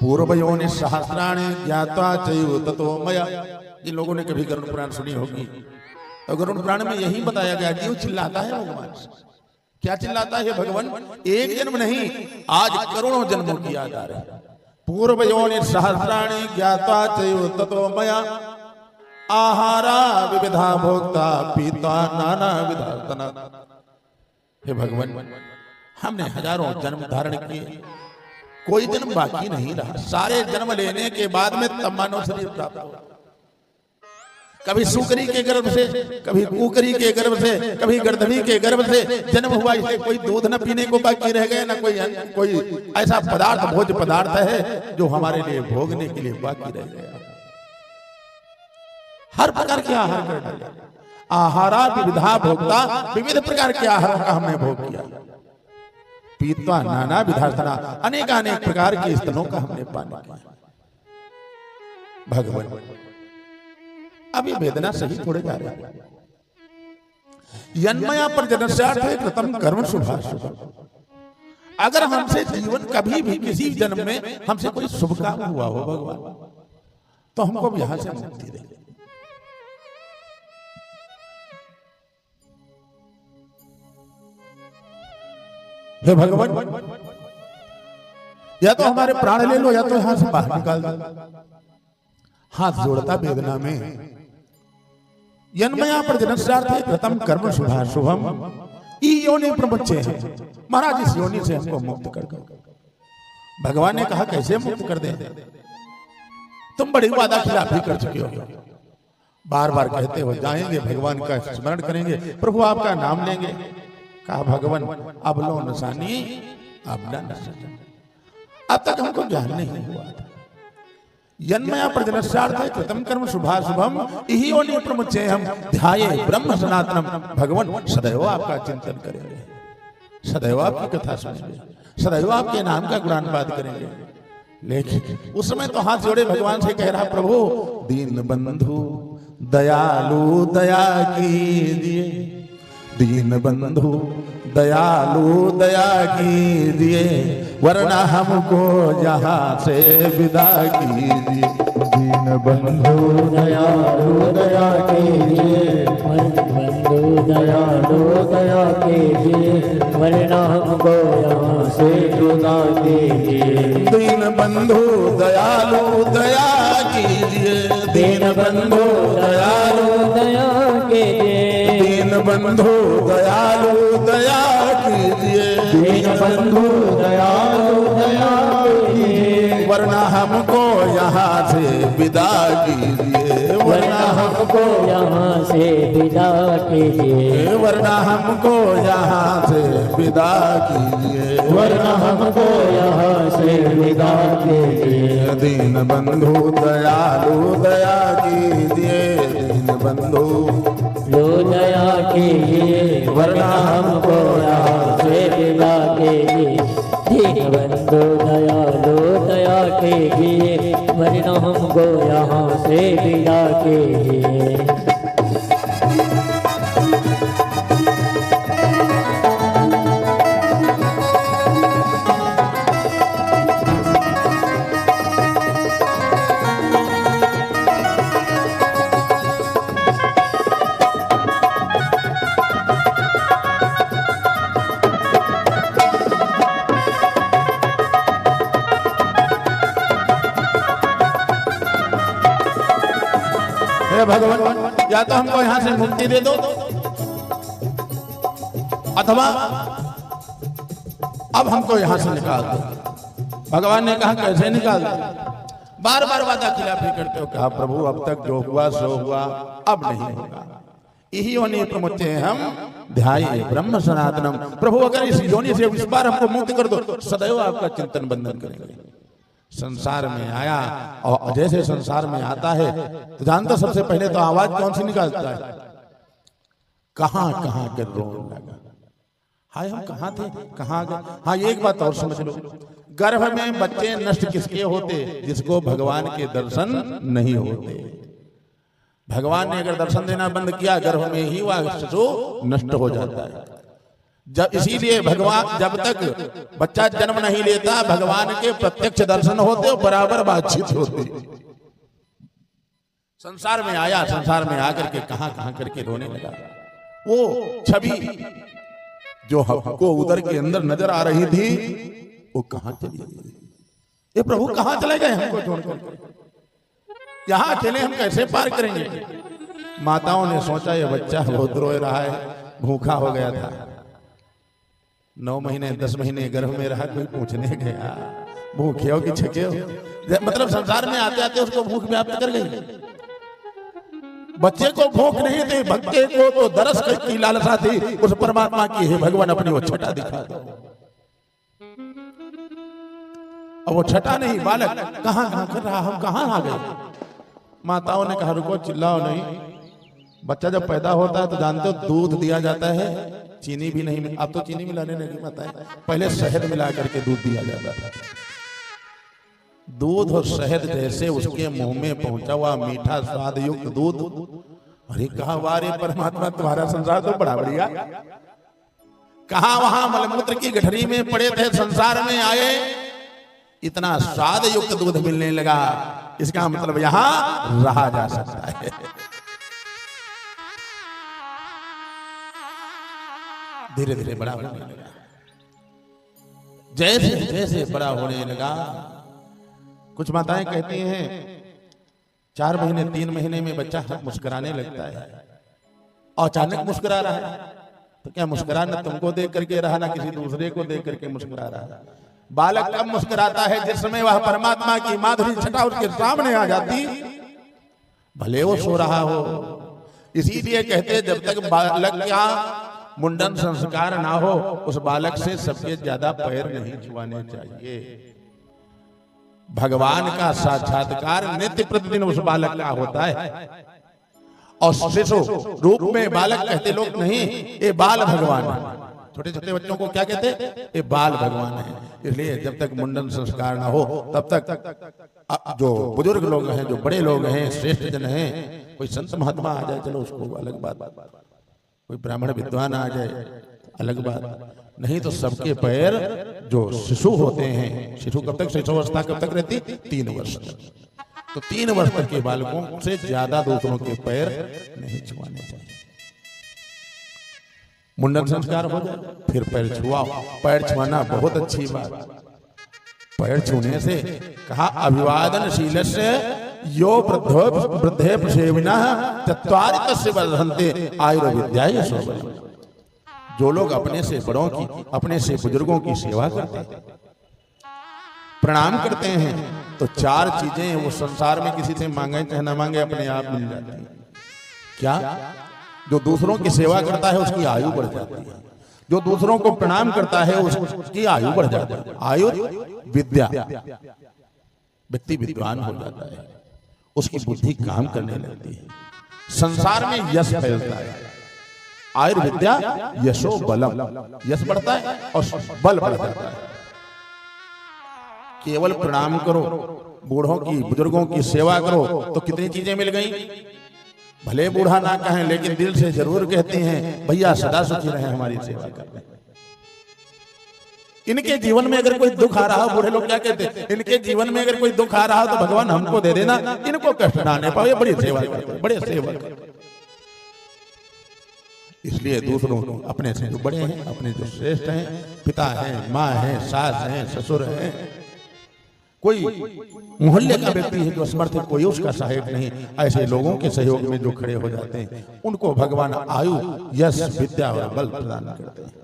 पूर्व योनि सहस्राणि ज्ञात्वा चैव ततो मया। जिन लोगों ने कभी गरुड़ पुराण सुनी होगी तो गरुड़ पुराण में यही बताया गया कि वो चिल्लाता है भगवान से। क्या चिल्लाता है भगवान? एक जन्म नहीं, आज करोड़ों जन्मों की याद आ रही। पूर्व योनि सहस्राणि ज्ञात्वा चैव ततो मया आहारा विविधा भोक्ता पीता नाना विधा तना। हे भगवान, हमने हजारों जन्म धारण किए, कोई जन्म बाकी नहीं रहा। सारे जन्म लेने के बाद में तब मानव शरीर प्राप्त हुआ। कभी सुकरी के गर्भ से, कभी कुकरी के गर्भ से, कभी गर्दभी के गर्भ से जन्म हुआ। इसलिए कोई दूध न पीने को बाकी रह गया, ना कोई ऐसा पदार्थ, भोज्य पदार्थ है जो हमारे लिए भोगने के लिए बाकी रह गया। हर प्रकार के आहार कर डाले। आहारा विविधा भोक्ता, विविध प्रकार के आहार का हमने भोग किया। पीता नाना विधार्थना, अनेक अनेक प्रकार के स्तनों का हमने पान किया। भगवान, अब ये वेदना सही थोड़े जा रहे हैं। यन्मया पर जनस्यार्थ कृतम कर्म शुभाशुभम। अगर हमसे जीवन कभी भी किसी जन्म में हमसे कोई शुभ काम हुआ हो भगवान, तो हमको यहां से मुक्ति दे। हे भगवान, या तो हमारे प्राण ले लो या तो यहां से बाहर निकाल दो। हाथ जोड़ता वेदना में। यन्मया पर जनस्यार्थे कृतम कर्म शुभाशुभम ई योनि प्रमुच्चे हैं। महाराज, इस योनि से हमको मुक्त कर दो। भगवान ने कहा कैसे मुक्त कर दे? तुम बड़ी वादा खिलाफी कर चुके हो, बार बार कहते हो जाएंगे, भगवान का स्मरण करेंगे, प्रभु आपका नाम लेंगे। कहा भगवान, अब लो नसानी अब न सजन। अब तक हमको ज्ञान नहीं हुआ था। यन्मया प्रजनस्यार्थ कृतम कर्म शुभाशुभम इहि योनि प्रमुच्ये हम ध्याये ब्रह्म सनातनम। भगवान, सदैव आपका चिंतन करेंगे, सदैव आपकी कथा सुनेंगे, सदैव आपके नाम का गुणानुवाद करेंगे। लेकिन उस समय तो हाथ जोड़े भगवान से कह रहा, प्रभु दीन बंधु दयालु दया कीजिए, दीन बंधु दयालु दया कीजिए, वरना हमको यहाँ से विदा कीजिए। दीन बंधु दयालु दया कीजिए, बंधु दयालु दया कीजिए, वरना हमको यहाँ से विदा कीजिए। दीन बंधु दयालु दया कीजिए, दीन बंधु दयालु दया कीजिए, दीन बंधु दयालु दया कीजिए, दीन बंधु दयालु दया कीजिए, वरना हमको यहाँ से विदा कीजिए, वरना हमको यहाँ से विदा कीजिए, वरना हमको यहाँ से विदा कीजिए, वरना हमको यहाँ से विदा कीजिए। दीन बंधु दयालु दया कीजिए, दीन बंधु लो दया कीजिए, वरना हमको यहाँ से विदा कीजिए। दीन बंधु दयालु दया कीजिए, वरना हमको यहाँ से विदा कीजिए। भगवान, या तो हमको यहाँ से मुक्ति दे दो, अथवा अब हमको यहाँ से निकाल दो। भगवान ने कहा कैसे निकाल दो? बार बार वादा खिलाफी करते हो। कहा प्रभु, अब तक जो हुआ सो हुआ, अब नहीं होगा। यही योनि प्रमुच्ये हम ध्याये ब्रह्म सनातनम। प्रभु, अगर इस योनि से इस बार हमको मुक्त कर दो, सदैव आपका चिंतन बंधन करेंगे। संसार में आया और जैसे संसार में आता है तो जानता, सबसे पहले तो आवाज कौन सी निकालता है? कहां कहां के रोने लगा। हाय, हम कहां थे, कहां गए। हाँ, एक बात और समझ लो, गर्भ में बच्चे नष्ट किसके होते? जिसको भगवान के दर्शन नहीं होते। भगवान ने अगर दर्शन देना बंद किया, गर्भ में ही वह शिशु नष्ट हो जाता है। जब इसीलिए भगवान जब तक बच्चा जन्म नहीं लेता भगवान के प्रत्यक्ष दर्शन होते बराबर बातचीत होती। संसार में आया, संसार में आकर के कहां कहां करके रोने लगा। वो छवि जो हमको उदर के अंदर नजर आ रही थी वो कहां चली गई? ये प्रभु कहां चले गए हमको छोड़कर? यहां अकेले हम कैसे पार करेंगे? माताओं ने सोचा ये बच्चा बहुत रो रहा है, भूखा हो गया था, 9 महीने 10 महीने गर्भ में रहा, कोई पूछने गया भूखे हो कि छके हो? मतलब संसार में आते आते उसको भूख व्याप्त कर गई। बच्चे को भूख नहीं थी, भक्ते को तो दरस की लालसा थी उस परमात्मा की। हे भगवान अपनी वो छटा दिखा दो। अब वो छटा नहीं, बालक कहां कहां कर रहा, हम कहां आ गए? माताओं ने कहा रुको, चिल्लाओ नहीं। बच्चा जब पैदा होता है तो जानते हो दूध दिया जाता है, चीनी भी नहीं, अब तो चीनी मिलाने लगी माताएं, पहले शहद मिला करके दूध दिया जाता था। दूध और शहद जैसे उसके मुंह में पहुंचा हुआ मीठा स्वाद युक्त दूध, अरे कहा वारे परमात्मा तुम्हारा संसार तो बड़ा बढ़िया। कहा वहां मलमूत्र की गठरी में पड़े थे, संसार में आए इतना स्वाद युक्त दूध मिलने लगा। इसका मतलब यहां रहा जा सकता है। धीरे धीरे बड़ा होने लगा, जैसे जैसे बड़ा होने लगा। कुछ माताएं कहती हैं 4 महीने 3 महीने में बच्चा मुस्कुराने लगता है, और अचानक मुस्कुरा रहा है। तो क्या मुस्कुराना तुमको देख करके रहा, ना किसी दूसरे को देख करके मुस्कुरा रहा है? बालक कब मुस्कुराता है? जिस समय वह परमात्मा की माधुरी छटा उसके सामने आ जाती, भले वो सो रहा हो। इसीलिए कहते जब तक बालक का मुंडन संस्कार ना हो उस बालक से सबसे ज्यादा पैर नहीं छुआने चाहिए। भगवान का साक्षात्कार नित्य प्रतिदिन उस बालक का होता है। और शिशु रूप में बालक कहते लोग नहीं, ये बाल भगवान है। छोटे छोटे बच्चों को क्या कहते? ये बाल भगवान है। इसलिए जब तक मुंडन संस्कार ना हो तब तक जो बुजुर्ग लोग हैं, जो बड़े लोग हैं, श्रेष्ठ जन हैं, कोई संत महात्मा आ जाए चलो उसको अलग बात, कोई ब्राह्मण विद्वान आ जाए अलग बात, नहीं तो सबके पैर जो शिशु होते हैं, शिशु कब तक, शिशु अवस्था कब तक रहती? 3 वर्ष तक। तो 3 वर्ष तक के बालकों से ज्यादा दूसरों के पैर नहीं छुआने चाहिए। मुंडन संस्कार हो जाए फिर पैर छुआओ। पैर छुआना बहुत अच्छी बात। पैर छूने से कहा अभिवादनशीलस्य यो वृद्धे प्रसेविनः चत्वारि तस्य वर्धन्ते आयुर्विद्याय शोभनम्। जो लोग अपने से बड़ों की, अपने से बुजुर्गों की सेवा करते हैं, प्रणाम करते हैं, तो 4 चीजें वो संसार में किसी से मांगे चाहे ना मांगे अपने आप मिल जाती हैं। क्या? जो दूसरों की सेवा करता है उसकी आयु बढ़ जाती है, जो दूसरों को प्रणाम करता है उसकी आयु बढ़ जाती है। आयु विद्या, व्यक्ति विद्वान हो जाता है, उसकी बुद्धि काम करने लगती है, संसार में यश फैलता है। आयुर्विद्या यशो बलम, यश बढ़ता है और बल बढ़ जाता है। केवल प्रणाम करो, बूढ़ों की बुजुर्गों की सेवा करो तो कितनी चीजें मिल गई। भले बूढ़ा ना कहें लेकिन दिल से जरूर कहते हैं भैया सदा सुखी रहे हमारी सेवा करने। इनके जीवन में अगर कोई दुख आ रहा हो, बूढ़े लोग क्या कहते हैं, इनके जीवन में अगर कोई दुख आ रहा हो तो भगवान हमको दे देना, इनको कष्ट ना आने पाए, बड़ी सेवा करते, बड़े सेवा करते। इसलिए दूसरों को, अपने से जो बड़े हैं, अपने जो श्रेष्ठ हैं, पिता हैं, माँ हैं, सास हैं, ससुर हैं, कोई मोहल्ले का व्यक्ति है जो समर्थ है, कोई उसका सहायक नहीं, ऐसे लोगों के सहयोग में जो खड़े हो जाते हैं उनको भगवान आयु, यश, विद्या और बल प्रदान करते हैं।